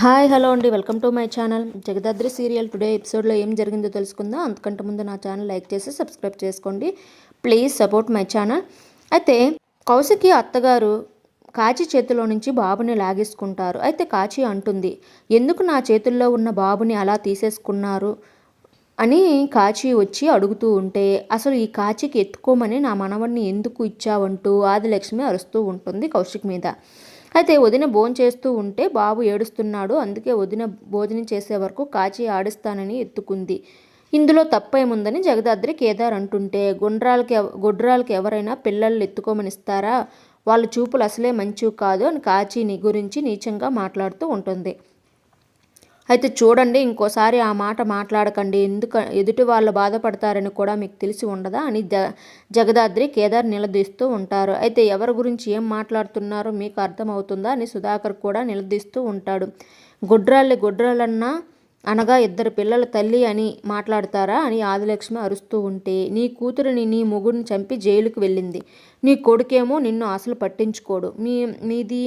Hi hello అండి, welcome to my channel. Jagadhatri serial today ఎపిసోడ్లో ఏం జరిగిందో తెలుసుకుందాం. అంతకంటే ముందు నా ఛానల్ లైక్ చేసి సబ్స్క్రైబ్ చేసుకోండి. Please support my channel. అయితే కౌశికి అత్తగారు కాచి చేతిలో నుంచి బాబుని లాగేసుకుంటారు. అయితే కాచి అంటుంది, ఎందుకు నా చేతుల్లో ఉన్న బాబుని అలా తీసేసుకున్నారు అని కాచి వచ్చి అడుగుతూ ఉంటే, అసలు ఈ కాచికి ఎత్తుకోమని నా మనవడిని ఎందుకు ఇచ్చావంటూ ఆదిలక్ష్మి అరుస్తూ ఉంటుంది కౌశిక్ మీద. అయితే వదిన చేస్తూ ఉంటే బాబు ఏడుస్తున్నాడు, అందుకే వదిన భోజనం చేసే వరకు కాచి ఆడిస్తానని ఎత్తుకుంది. ఇందులో తప్పేముందని జగదాద్రి కేదార్ అంటుంటే, గుండ్రాలకి ఎవరైనా పిల్లల్ని ఎత్తుకోమనిస్తారా? వాళ్ళ చూపులు అసలే మంచివి కాదు అని కాచి గురించి నీచంగా మాట్లాడుతూ ఉంటుంది. అయితే చూడండి, ఇంకోసారి ఆ మాట మాట్లాడకండి, ఎదుటి వాళ్ళు బాధపడతారని కూడా మీకు తెలిసి ఉండదా అని జగదాద్రి కేదార్ నిలదీస్తూ ఉంటారు. అయితే ఎవరి గురించి ఏం మాట్లాడుతున్నారో మీకు అర్థమవుతుందా అని సుధాకర్ కూడా నిలదీస్తూ ఉంటాడు. గుడ్రాలన్నా అనగా ఇద్దరు పిల్లల తల్లి అని మాట్లాడతారా అని ఆదిలక్ష్మి అరుస్తూ ఉంటే, నీ కూతురిని నీ మొగుడిని చంపి జైలుకు వెళ్ళింది, నీ కొడుకేమో నిన్ను అసలు పట్టించుకోడు, మీది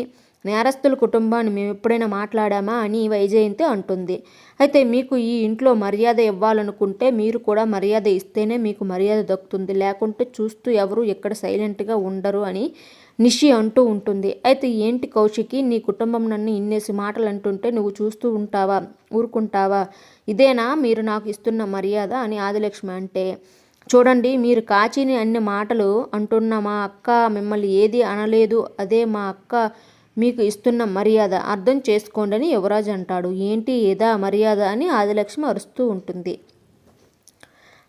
నేరస్తుల కుటుంబాన్ని మేము ఎప్పుడైనా మాట్లాడామా అని వైజయంతి అంటుంది. అయితే మీకు ఈ ఇంట్లో మర్యాద ఇవ్వాలనుకుంటే మీరు కూడా మర్యాద ఇస్తేనే మీకు మర్యాద దక్కుతుంది, లేకుంటే చూస్తూ ఎవరు ఎక్కడ సైలెంట్గా ఉండరు అని నిషి అంటూ ఉంటుంది. అయితే ఏంటి కౌశికి, నీ కుటుంబం నన్ను ఇన్నేసి మాటలు అంటుంటే నువ్వు చూస్తూ ఊరుకుంటావా? ఇదేనా మీరు నాకు ఇస్తున్న మర్యాద అని ఆదిలక్ష్మి అంటే, చూడండి, మీరు కాచిని అన్ని మాటలు అంటున్న మా అక్క మిమ్మల్ని ఏది అనలేదు, అదే మా అక్క మీకు ఇస్తున్న మర్యాద, అర్థం చేసుకోండి అని యువరాజ్ అంటాడు. ఏంటి ఏదా మర్యాద అని ఆదిలక్ష్మి అరుస్తూ ఉంటుంది.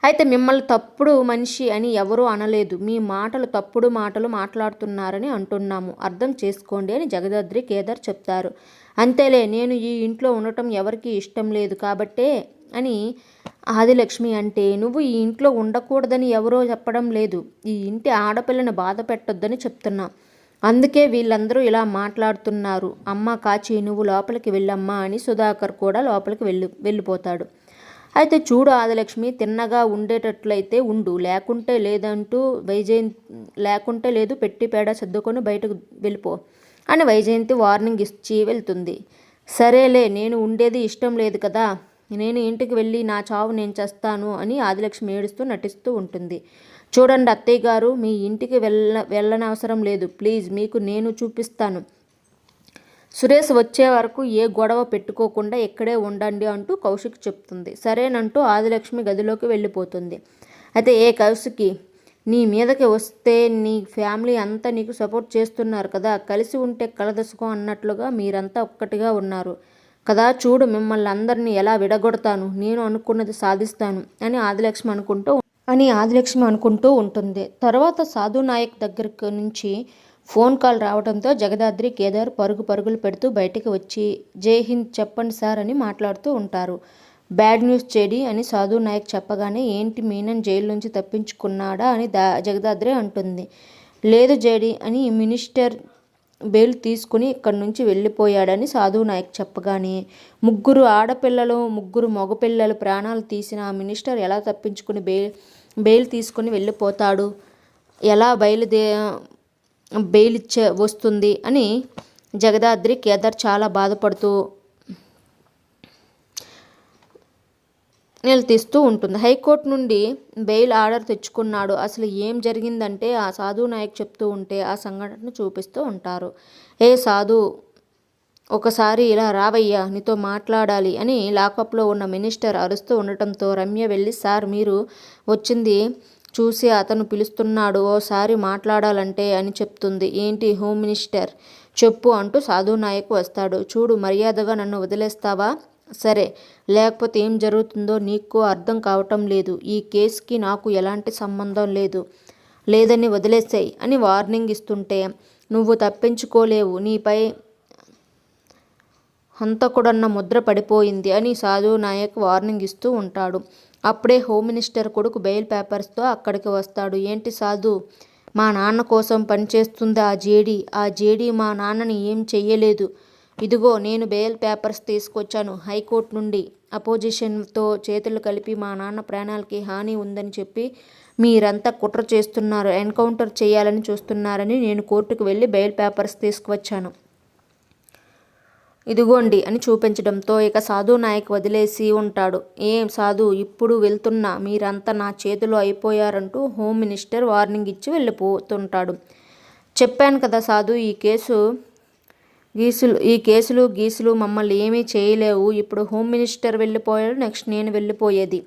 అయితే మిమ్మల్ని తప్పుడు మనిషి అని ఎవరూ అనలేదు, మీ మాటలు తప్పుడు మాటలు మాట్లాడుతున్నారని అంటున్నాము, అర్థం చేసుకోండి అని జగదాద్రి కేదార్ చెప్తారు. అంతేలే, నేను ఈ ఇంట్లో ఉండటం ఎవరికీ ఇష్టం లేదు కాబట్టే అని ఆదిలక్ష్మి అంటే, నువ్వు ఈ ఇంట్లో ఉండకూడదని ఎవరో చెప్పడం లేదు, ఈ ఇంటి ఆడపిల్లని బాధ పెట్టొద్దని చెప్తున్నా, అందుకే వీళ్ళందరూ ఇలా మాట్లాడుతున్నారు. అమ్మ కాచి, నువ్వు లోపలికి వెళ్ళమ్మా అని సుధాకర్ కూడా లోపలికి వెళ్ళిపోతాడు. అయితే చూడు ఆదిలక్ష్మి, తిన్నగా ఉండేటట్లయితే ఉండు, లేకుంటే లేదు, పెట్టి పేడ సర్దుకొని బయటకు వెళ్ళిపో అని వైజయంతి వార్నింగ్ ఇచ్చి వెళ్తుంది. సరేలే, నేను ఉండేది ఇష్టం లేదు కదా, నేను ఇంటికి వెళ్ళి నా చావు నేను చేస్తాను అని ఆదిలక్ష్మి ఏడుస్తూ నటిస్తూ ఉంటుంది. చూడండి అత్తయ్య గారు, మీ ఇంటికి వెళ్ళనవసరం లేదు, ప్లీజ్, మీకు నేను చూపిస్తాను, సురేష్ వచ్చే వరకు ఏ గొడవ పెట్టుకోకుండా ఇక్కడే ఉండండి అంటూ కౌశిక్ చెప్తుంది. సరేనంటూ ఆదిలక్ష్మి గదిలోకి వెళ్ళిపోతుంది. అయితే కౌశికి, నీ మీదకి వస్తే నీ ఫ్యామిలీ అంతా నీకు సపోర్ట్ చేస్తున్నారు కదా, కలిసి ఉంటే కలదసుకో అన్నట్లుగా మీరంతా ఒక్కటిగా ఉన్నారు కదా, చూడు మిమ్మల్ని అందరినీ ఎలా విడగొడతాను, నేను అనుకున్నది సాధిస్తాను అని ఆదిలక్ష్మి అనుకుంటూ ఉంటుంది. తర్వాత సాధు నాయక్ దగ్గర నుంచి ఫోన్ కాల్ రావడంతో జగదాద్రి కేదార్ పరుగులు పెడుతూ బయటికి వచ్చి, జై హింద్ చెప్పండి సార్ అని మాట్లాడుతూ ఉంటారు. బ్యాడ్ న్యూస్ చెడి అని సాధు నాయక్ చెప్పగానే, ఏంటి మీనన్ జైలు నుంచి తప్పించుకున్నాడా అని జగదాద్రి అంటుంది. లేదు జేడి అని మినిస్టర్ బెయిల్ తీసుకుని ఇక్కడి నుంచి వెళ్ళిపోయాడని సాధు నాయక్ చెప్పగానే, ముగ్గురు ఆడపిల్లలు ముగ్గురు మగపిల్లలు ప్రాణాలు తీసిన ఆ మినిస్టర్ ఎలా తప్పించుకుని బెయిల్ తీసుకుని వెళ్ళిపోతాడు, ఎలా బెయిల్ వస్తుంది అని జగదాద్రి కేదార్ చాలా బాధపడుతూ నిలదీస్తూ ఉంటుంది. హైకోర్టు నుండి బెయిల్ ఆర్డర్ తెచ్చుకున్నాడు. అసలు ఏం జరిగిందంటే ఆ సాధు నాయక్ చెప్తూ ఉంటే ఆ సంఘటన చూపిస్తూ ఉంటారు. సాధు, ఒకసారి ఇలా రావయ్యా, నీతో మాట్లాడాలి అని లాకప్లో ఉన్న మినిస్టర్ అరుస్తూ ఉండటంతో రమ్య వెళ్ళి, సార్ మీరు వచ్చింది చూసి అతను పిలుస్తున్నాడు, ఓసారి మాట్లాడాలంటే అని చెప్తుంది. ఏంటి హోమ్ మినిస్టర్, చెప్పు అంటూ సాధు నాయక్ వస్తాడు. చూడు, మర్యాదగా నన్ను వదిలేస్తావా? సరే, లేకపోతే ఏం జరుగుతుందో నీకు అర్థం కావటం లేదు, ఈ కేసుకి నాకు ఎలాంటి సంబంధం లేదని వదిలేసాయి అని వార్నింగ్ ఇస్తుంటే, నువ్వు తప్పించుకోలేవు, నీపై హంతకుడన్న ముద్ర పడిపోయింది అని సాధు నాయక్ వార్నింగ్ ఇస్తూ ఉంటాడు. అప్పుడే హోమ్ మినిస్టర్ కొడుకు బెయిల్ పేపర్స్తో అక్కడికి వస్తాడు. ఏంటి సాధు, మా నాన్న కోసం పనిచేస్తుంది ఆ జేడీ మా నాన్నని ఏం చెయ్యలేదు, ఇదిగో నేను బెయిల్ పేపర్స్ తీసుకొచ్చాను, హైకోర్టు నుండి అపోజిషన్తో చేతులు కలిపి మా నాన్న ప్రాణాలకి హాని ఉందని చెప్పి మీరంతా కుట్ర చేస్తున్నారు, ఎన్కౌంటర్ చేయాలని చూస్తున్నారని నేను కోర్టుకు వెళ్ళి బెయిల్ పేపర్స్ తీసుకువచ్చాను, ఇదిగోండి అని చూపించడంతో ఇక సాధు నాయక్ వదిలేసి ఉంటాడు. ఏం సాధు, ఇప్పుడు వెళ్తున్నా, మీరంతా నా చేతిలో అయిపోయారంటూ హోమ్ మినిస్టర్ వార్నింగ్ ఇచ్చి వెళ్ళిపోతుంటాడు. చెప్పాను కదా సాధు, ఈ కేసులు గీసులు మమ్మల్ని ఏమీ చేయలేవు. ఇప్పుడు హోమ్ మినిస్టర్ వెళ్ళిపోయాడు, నెక్స్ట్ నేను వెళ్ళిపోయేది.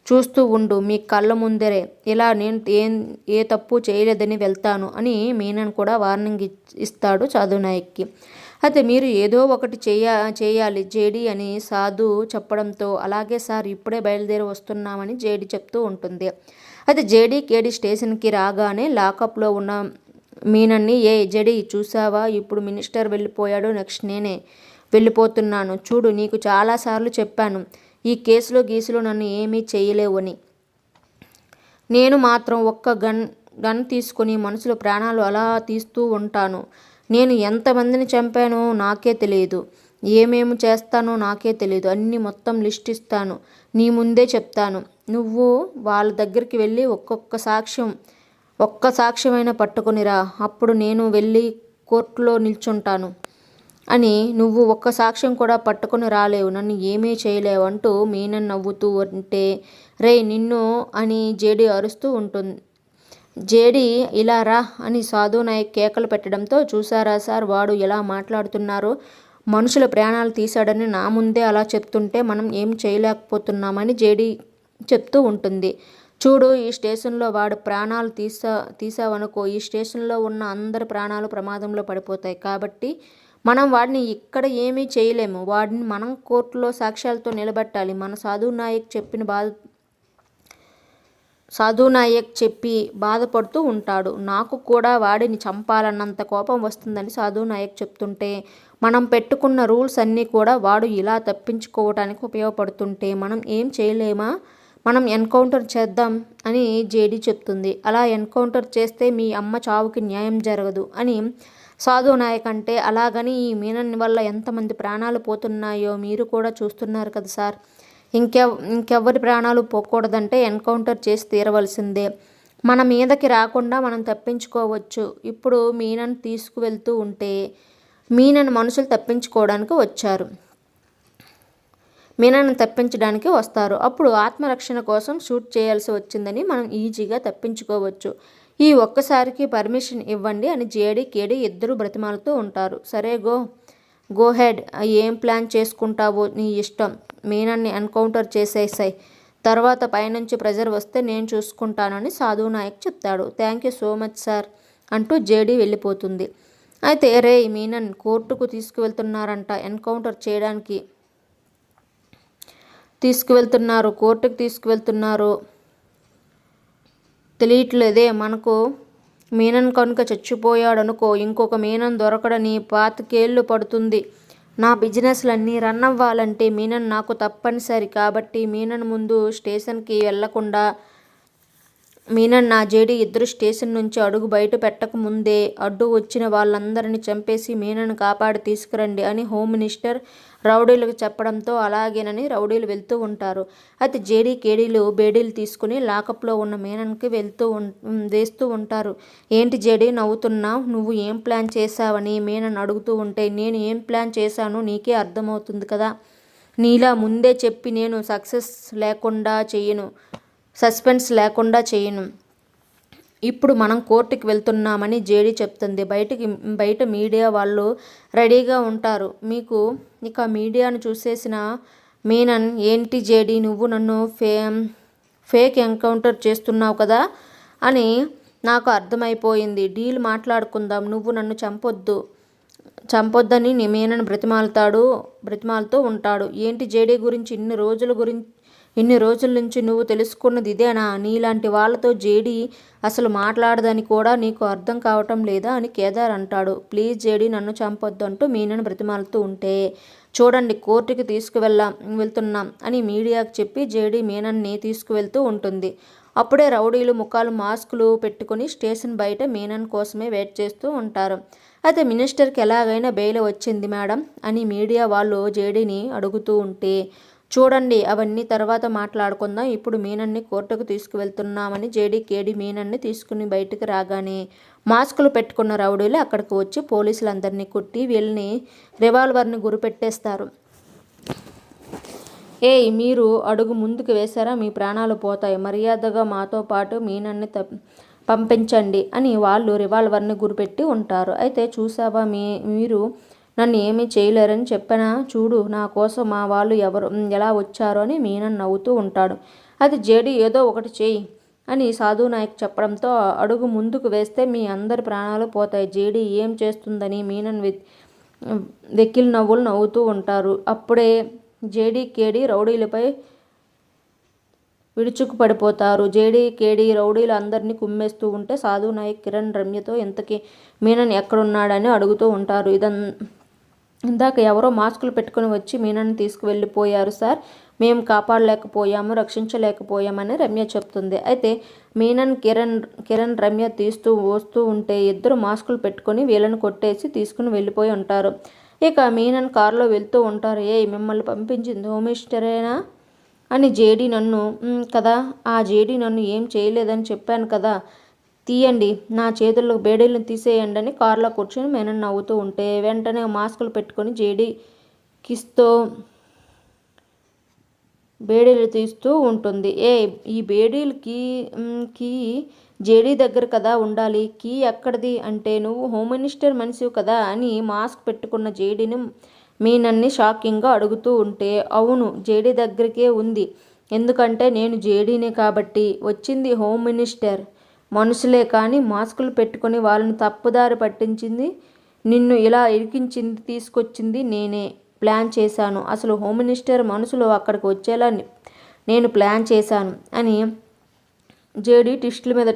చూస్తూ ఉండు, మీ కళ్ళ ముందరే. ఇలా నేను ఏ తప్పు చేయలేదని వెళ్తాను అని మీనన్ కూడా వార్నింగ్ ఇస్తాడు సాధు నాయక్కి. అయితే మీరు ఏదో ఒకటి చేయాలి జేడీ అని సాధు చెప్పడంతో, అలాగే సార్, ఇప్పుడే బయలుదేరి వస్తున్నామని జేడీ చెప్తూ ఉంటుంది. అయితే జేడీ కేడీ స్టేషన్కి రాగానే లాకప్లో ఉన్న మీనన్ని, ఏ జేడీ చూసావా, ఇప్పుడు మినిస్టర్ వెళ్ళిపోయాడు, నెక్స్ట్ నేనే వెళ్ళిపోతున్నాను. చూడు, నీకు చాలాసార్లు చెప్పాను, ఈ కేసులో గీసులో నన్ను ఏమీ చేయలేవు అని. నేను మాత్రం ఒక్క గన్ తీసుకొని మనుషుల ప్రాణాలు అలా తీస్తూ ఉంటాను. నేను ఎంతమందిని చంపానో నాకే తెలియదు, ఏమేమి చేస్తానో నాకే తెలియదు. అన్నీ మొత్తం లిస్ట్ ఇస్తాను, నీ ముందే చెప్తాను. నువ్వు వాళ్ళ దగ్గరికి వెళ్ళి ఒక్క సాక్ష్యమైనా పట్టుకునిరా, అప్పుడు నేను వెళ్ళి కోర్టులో నిల్చుంటాను అని. నువ్వు ఒక్క సాక్ష్యం కూడా పట్టుకుని రాలేవు, నన్ను ఏమీ చేయలేవు అంటూ మీనన్ నవ్వుతూ ఉంటే, రే నిన్ను అని జేడీ అరుస్తూ ఉంటుంది. జేడీ ఇలా రా అని సాధు నాయక్ కేకలు పెట్టడంతో, చూసారా సార్, వాడు ఎలా మాట్లాడుతున్నారో, మనుషుల ప్రాణాలు తీశాడని నా ముందే అలా చెప్తుంటే మనం ఏం చేయలేకపోతున్నామని జేడీ చెప్తూ ఉంటుంది. చూడు, ఈ స్టేషన్లో వాడు ప్రాణాలు తీసావనుకో, ఈ స్టేషన్లో ఉన్న అందరి ప్రాణాలు ప్రమాదంలో పడిపోతాయి. కాబట్టి మనం వాడిని ఇక్కడ ఏమీ చేయలేము. వాడిని మనం కోర్టులో సాక్ష్యాలతో నిలబెట్టాలి. మన సాధు నాయక్ చెప్పి బాధపడుతూ ఉంటాడు. నాకు కూడా వాడిని చంపాలన్నంత కోపం వస్తుందని సాధు నాయక్ చెప్తుంటే, మనం పెట్టుకున్న రూల్స్ అన్నీ కూడా వాడు ఇలా తప్పించుకోవడానికి ఉపయోగపడుతుంటే మనం ఏం చేయలేమా, మనం ఎన్కౌంటర్ చేద్దాం అని జేడీ చెప్తుంది. అలా ఎన్కౌంటర్ చేస్తే మీ అమ్మ చావుకి న్యాయం జరగదు అని సాధు నాయక్ అంటే, అలాగని ఈ మీనన్ వల్ల ఎంతమంది ప్రాణాలు పోతున్నాయో మీరు కూడా చూస్తున్నారు కదా సార్. ఇంకెవ్వరి ప్రాణాలు పోకూడదంటే ఎన్కౌంటర్ చేసి తీరవలసిందే. మన మీదకి రాకుండా మనం తప్పించుకోవచ్చు. ఇప్పుడు మీనన్ తీసుకువెళ్తూ ఉంటే, మీనన్ మనుషులు తప్పించుకోవడానికి వచ్చారు, మీనన్ను తప్పించడానికి వస్తారు. అప్పుడు ఆత్మరక్షణ కోసం షూట్ చేయాల్సి వచ్చిందని మనం ఈజీగా తప్పించుకోవచ్చు. ఈ ఒక్కసారికి పర్మిషన్ ఇవ్వండి అని జేడీ కేడీ ఇద్దరు బ్రతిమాలుతూ ఉంటారు. సరే, గో హెడ్, ఏం ప్లాన్ చేసుకుంటావో నీ ఇష్టం. మీనన్ని ఎన్కౌంటర్ చేసేసాయి, తర్వాత పైనుంచి ప్రెజర్ వస్తే నేను చూసుకుంటానని సాధు నాయక్ చెప్తాడు. Thank you so much sir అంటూ జేడీ వెళ్ళిపోతుంది. అయితే రే మీనన్ కోర్టుకు తీసుకువెళ్తున్నారంట, ఎన్కౌంటర్ చేయడానికి కోర్టుకు తీసుకువెళ్తున్నారు తెలియట్లేదే మనకు. మీనన్ కనుక చచ్చిపోయాడనుకో, ఇంకొక మీనన్ దొరకడని 25 ఏళ్ళు పడుతుంది. నా బిజినెస్లన్నీ రన్ అవ్వాలంటే మీనన్ నాకు తప్పనిసరి. కాబట్టి మీనన్ ముందు స్టేషన్కి వెళ్లకుండా, మీనన్ నా జేడీ ఇద్దరు స్టేషన్ నుంచి అడుగు బయట పెట్టక ముందే అడ్డు వచ్చిన వాళ్ళందరినీ చంపేసి మీనన్ కాపాడి తీసుకురండి అని హోమ్ మినిస్టర్ రౌడీలకు చెప్పడంతో, అలాగేనని రౌడీలు వెళ్తూ ఉంటారు. అయితే జేడీ కేడీలు బేడీలు తీసుకుని లాకప్లో ఉన్న మీనన్కి వేస్తూ ఉంటారు. ఏంటి జేడీ నవ్వుతున్నావు, నువ్వు ఏం ప్లాన్ చేశావని మీనన్ అడుగుతూ ఉంటే, నేను ఏం ప్లాన్ చేశానో నీకే అర్థమవుతుంది కదా. నీలా ముందే చెప్పి నేను సస్పెన్స్ లేకుండా చేయను. ఇప్పుడు మనం కోర్టుకి వెళ్తున్నామని జేడీ చెప్తుంది. బయట మీడియా వాళ్ళు రెడీగా ఉంటారు మీకు. ఇక మీడియాను చూసేసిన మీనన్, ఏంటి జేడీ, నువ్వు నన్ను ఫేక్ ఎన్కౌంటర్ చేస్తున్నావు కదా అని నాకు అర్థమైపోయింది. డీల్ మాట్లాడుకుందాం, నువ్వు నన్ను చంపొద్దని మీనన్ బ్రతిమాలుతూ ఉంటాడు. ఏంటి జేడీ గురించి ఇన్ని రోజుల నుంచి నువ్వు తెలుసుకున్నది ఇదేనా? నీలాంటి వాళ్ళతో జేడీ అసలు మాట్లాడదని కూడా నీకు అర్థం కావటం లేదా అని కేదార్ అంటాడు. ప్లీజ్ జేడీ, నన్ను చంపొద్దు అంటూ మీనన్ బ్రతిమాలుతూ ఉంటే, చూడండి కోర్టుకి వెళ్తున్నాం అని మీడియాకు చెప్పి జేడీ మీనన్ని తీసుకువెళ్తూ ఉంటుంది. అప్పుడే రౌడీలు ముఖాలు మాస్కులు పెట్టుకుని స్టేషన్ బయట మీనన్ కోసమే వెయిట్ చేస్తూ ఉంటారు. అయితే మినిస్టర్కి ఎలాగైనా బెయిల్ వచ్చింది మేడం అని మీడియా వాళ్ళు జేడీని అడుగుతూ ఉంటే, చూడండి, అవన్నీ తర్వాత మాట్లాడుకుందాం. ఇప్పుడు మీనన్ని కోర్టుకు తీసుకువెళ్తున్నామని కేడి మీనన్ని తీసుకుని బయటికి రాగానే మాస్కులు పెట్టుకున్న రౌడీలు అక్కడికి వచ్చి పోలీసులందరినీ కొట్టి వీళ్ళని రివాల్వర్ని గురిపెట్టేస్తారు. ఏయ్, మీరు అడుగు ముందుకు వేశారా మీ ప్రాణాలు పోతాయి, మర్యాదగా మాతో పాటు మీనన్ని పంపించండి అని వాళ్ళు రివాల్వర్ని గురిపెట్టి ఉంటారు. అయితే చూసావా, మీరు నన్ను ఏమీ చేయలేరని చెప్పనా, చూడు నా కోసం మా వాళ్ళు ఎలా వచ్చారో అని మీనన్ నవ్వుతూ ఉంటాడు. అది జేడీ ఏదో ఒకటి చేయి అని సాధు నాయక్ చెప్పడంతో అడుగు ముందుకు వేస్తే మీ అందరి ప్రాణాలు పోతాయి, జేడీ ఏం చేస్తుందని మీనన్ వెకిల్ నవ్వులు నవ్వుతూ ఉంటారు. అప్పుడే కేడి రౌడీలపై విడుచుకు పడిపోతారు. కేడి రౌడీలు అందరినీ కుమ్మేస్తూ ఉంటే సాధు నాయక్ కిరణ్ రమ్యతో ఇంతకీ మీనన్ ఎక్కడున్నాడని అడుగుతూ ఉంటారు. ఇందాక ఎవరో మాస్కులు పెట్టుకుని వచ్చి మీనన్ని తీసుకువెళ్ళిపోయారు సార్, మేము కాపాడలేకపోయాము, రక్షించలేకపోయామని రమ్య చెప్తుంది. అయితే మీనన్ కిరణ్ రమ్య వస్తూ ఉంటే ఇద్దరు మాస్కులు పెట్టుకొని వీళ్ళని కొట్టేసి తీసుకుని వెళ్ళిపోయి ఉంటారు. ఇక మీనన్ కారులో వెళ్తూ ఉంటారు. మిమ్మల్ని పంపించింది హోమిస్టరేనా అని జేడీ నన్ను కదా, ఆ జేడీ నన్ను ఏం చేయలేదని చెప్పాను కదా, తీయండి నా చేతుల్లో బేడీలను తీసేయండి అని కారులో కూర్చొని మీనన్ నవ్వుతూ ఉంటే వెంటనే మాస్కులు పెట్టుకొని జేడీ కిస్తో బేడీలు తీస్తూ ఉంటుంది. ఈ బేడీలకి జేడీ దగ్గర కదా ఉండాలి, కీ ఎక్కడిది అంటే నువ్వు హోమ్ మినిస్టర్ మనిషివి కదా అని మాస్క్ పెట్టుకున్న జేడీని మీనన్ని షాకింగ్గా అడుగుతూ ఉంటే అవును జేడీ దగ్గరికే ఉంది, ఎందుకంటే నేను జేడీనే కాబట్టి. వచ్చింది హోమ్ మినిస్టర్ మనుషులే కానీ మాస్కులు పెట్టుకొని వాళ్ళని తప్పుదారి పట్టించింది, నిన్ను ఇలా ఇరికించింది, తీసుకొచ్చింది నేనే ప్లాన్ చేశాను. అసలు హోమ్ మినిస్టర్ మనుషులు అక్కడికి వచ్చేలా నేను ప్లాన్ చేశాను అని జేడీ ట్విస్టుల మీద